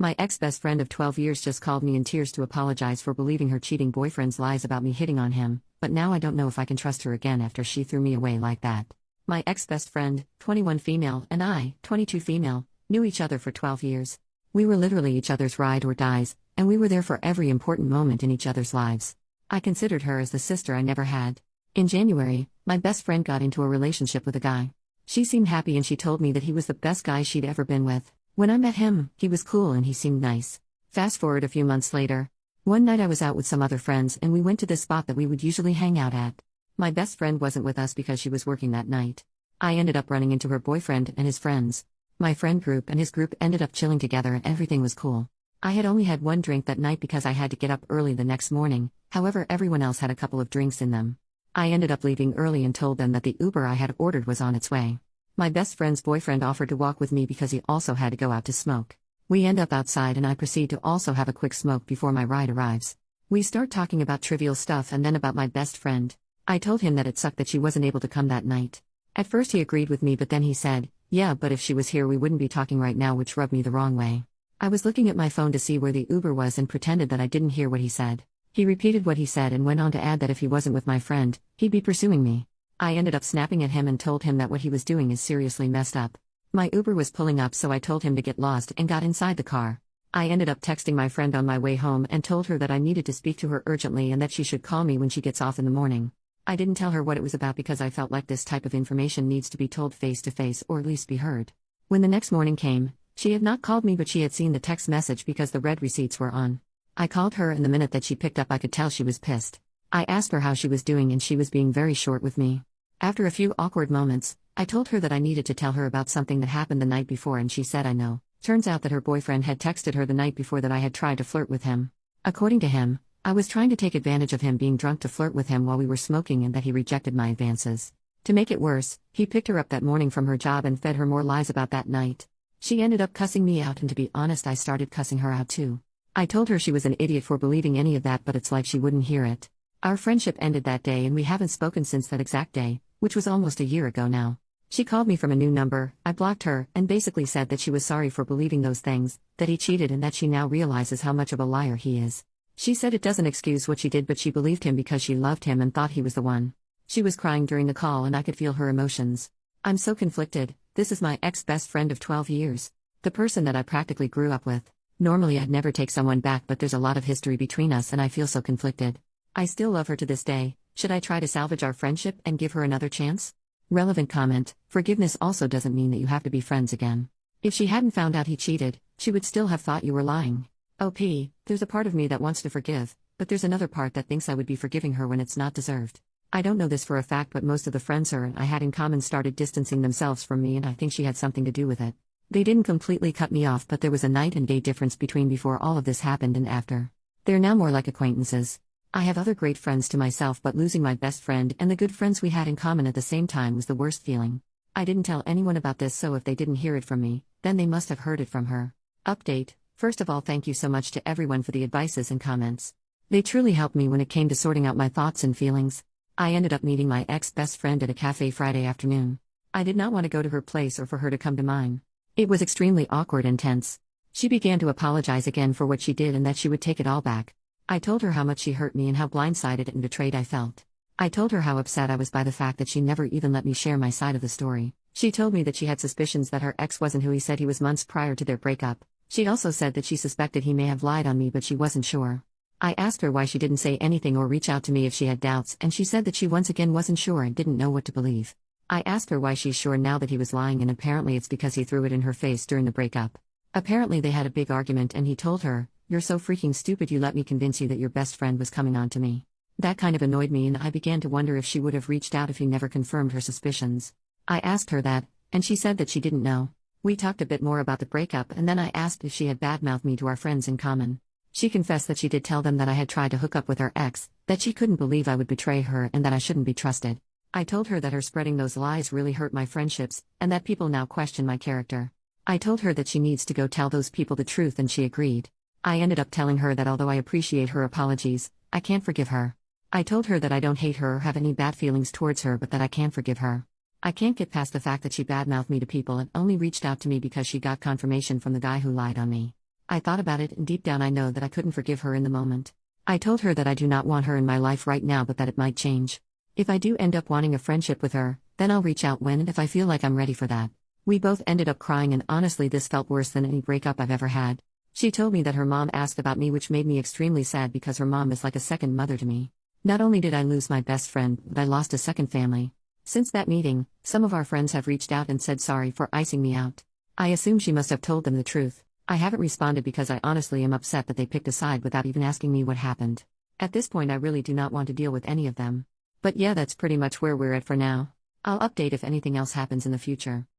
My ex-best friend of 12 years just called me in tears to apologize for believing her cheating boyfriend's lies about me hitting on him, but now I don't know if I can trust her again after she threw me away like that. My ex-best friend, 21 female, and I, 22 female, knew each other for 12 years. We were literally each other's ride or dies, and we were there for every important moment in each other's lives. I considered her as the sister I never had. In January, my best friend got into a relationship with a guy. She seemed happy and she told me that he was the best guy she'd ever been with. When I met him, he was cool and he seemed nice. Fast forward a few months later. One night I was out with some other friends and we went to this spot that we would usually hang out at. My best friend wasn't with us because she was working that night. I ended up running into her boyfriend and his friends. My friend group and his group ended up chilling together and everything was cool. I had only had one drink that night because I had to get up early the next morning, however everyone else had a couple of drinks in them. I ended up leaving early and told them that the Uber I had ordered was on its way. My best friend's boyfriend offered to walk with me because he also had to go out to smoke. We end up outside and I proceed to also have a quick smoke before my ride arrives. We start talking about trivial stuff and then about my best friend. I told him that it sucked that she wasn't able to come that night. At first he agreed with me but then he said, yeah, but if she was here we wouldn't be talking right now, which rubbed me the wrong way. I was looking at my phone to see where the Uber was and pretended that I didn't hear what he said. He repeated what he said and went on to add that if he wasn't with my friend, he'd be pursuing me. I ended up snapping at him and told him that what he was doing is seriously messed up. My Uber was pulling up so I told him to get lost and got inside the car. I ended up texting my friend on my way home and told her that I needed to speak to her urgently and that she should call me when she gets off in the morning. I didn't tell her what it was about because I felt like this type of information needs to be told face to face or at least be heard. When the next morning came, she had not called me but she had seen the text message because the red receipts were on. I called her and the minute that she picked up I could tell she was pissed. I asked her how she was doing and she was being very short with me. After a few awkward moments, I told her that I needed to tell her about something that happened the night before and she said I know. Turns out that her boyfriend had texted her the night before that I had tried to flirt with him. According to him, I was trying to take advantage of him being drunk to flirt with him while we were smoking and that he rejected my advances. To make it worse, he picked her up that morning from her job and fed her more lies about that night. She ended up cussing me out and to be honest I started cussing her out too. I told her she was an idiot for believing any of that but it's like she wouldn't hear it. Our friendship ended that day and we haven't spoken since that exact day, which was almost a year ago now. She called me from a new number, I blocked her, and basically said that she was sorry for believing those things, that he cheated and that she now realizes how much of a liar he is. She said it doesn't excuse what she did but she believed him because she loved him and thought he was the one. She was crying during the call and I could feel her emotions. I'm so conflicted. This is my ex-best friend of 12 years. The person that I practically grew up with. Normally I'd never take someone back but there's a lot of history between us and I feel so conflicted. I still love her to this day. Should I try to salvage our friendship and give her another chance? Relevant comment: forgiveness also doesn't mean that you have to be friends again. If she hadn't found out he cheated, she would still have thought you were lying. There's a part of me that wants to forgive, but there's another part that thinks I would be forgiving her when it's not deserved. I don't know this for a fact but most of the friends her and I had in common started distancing themselves from me and I think she had something to do with it. They didn't completely cut me off but there was a night and day difference between before all of this happened and after. They're now more like acquaintances. I have other great friends to myself but losing my best friend and the good friends we had in common at the same time was the worst feeling. I didn't tell anyone about this so if they didn't hear it from me, then they must have heard it from her. Update: first of all thank you so much to everyone for the advices and comments. They truly helped me when it came to sorting out my thoughts and feelings. I ended up meeting my ex-best friend at a cafe Friday afternoon. I did not want to go to her place or for her to come to mine. It was extremely awkward and tense. She began to apologize again for what she did and that she would take it all back. I told her how much she hurt me and how blindsided and betrayed I felt. I told her how upset I was by the fact that she never even let me share my side of the story. She told me that she had suspicions that her ex wasn't who he said he was months prior to their breakup. She also said that she suspected he may have lied on me but she wasn't sure. I asked her why she didn't say anything or reach out to me if she had doubts and she said that she once again wasn't sure and didn't know what to believe. I asked her why she's sure now that he was lying and apparently it's because he threw it in her face during the breakup. Apparently they had a big argument and he told her, "You're so freaking stupid you let me convince you that your best friend was coming on to me." That kind of annoyed me and I began to wonder if she would have reached out if he never confirmed her suspicions. I asked her that, and she said that she didn't know. We talked a bit more about the breakup and then I asked if she had badmouthed me to our friends in common. She confessed that she did tell them that I had tried to hook up with her ex, that she couldn't believe I would betray her and that I shouldn't be trusted. I told her that her spreading those lies really hurt my friendships, and that people now question my character. I told her that she needs to go tell those people the truth and she agreed. I ended up telling her that although I appreciate her apologies, I can't forgive her. I told her that I don't hate her or have any bad feelings towards her but that I can't forgive her. I can't get past the fact that she badmouthed me to people and only reached out to me because she got confirmation from the guy who lied on me. I thought about it, and deep down I know that I couldn't forgive her in the moment. I told her that I do not want her in my life right now, but that it might change. If I do end up wanting a friendship with her, then I'll reach out when and if I feel like I'm ready for that. We both ended up crying, and honestly this felt worse than any breakup I've ever had. She told me that her mom asked about me, which made me extremely sad because her mom is like a second mother to me. Not only did I lose my best friend, but I lost a second family. Since that meeting, some of our friends have reached out and said sorry for icing me out. I assume she must have told them the truth. I haven't responded because I honestly am upset that they picked a side without even asking me what happened. At this point I really do not want to deal with any of them. But yeah, that's pretty much where we're at for now. I'll update if anything else happens in the future.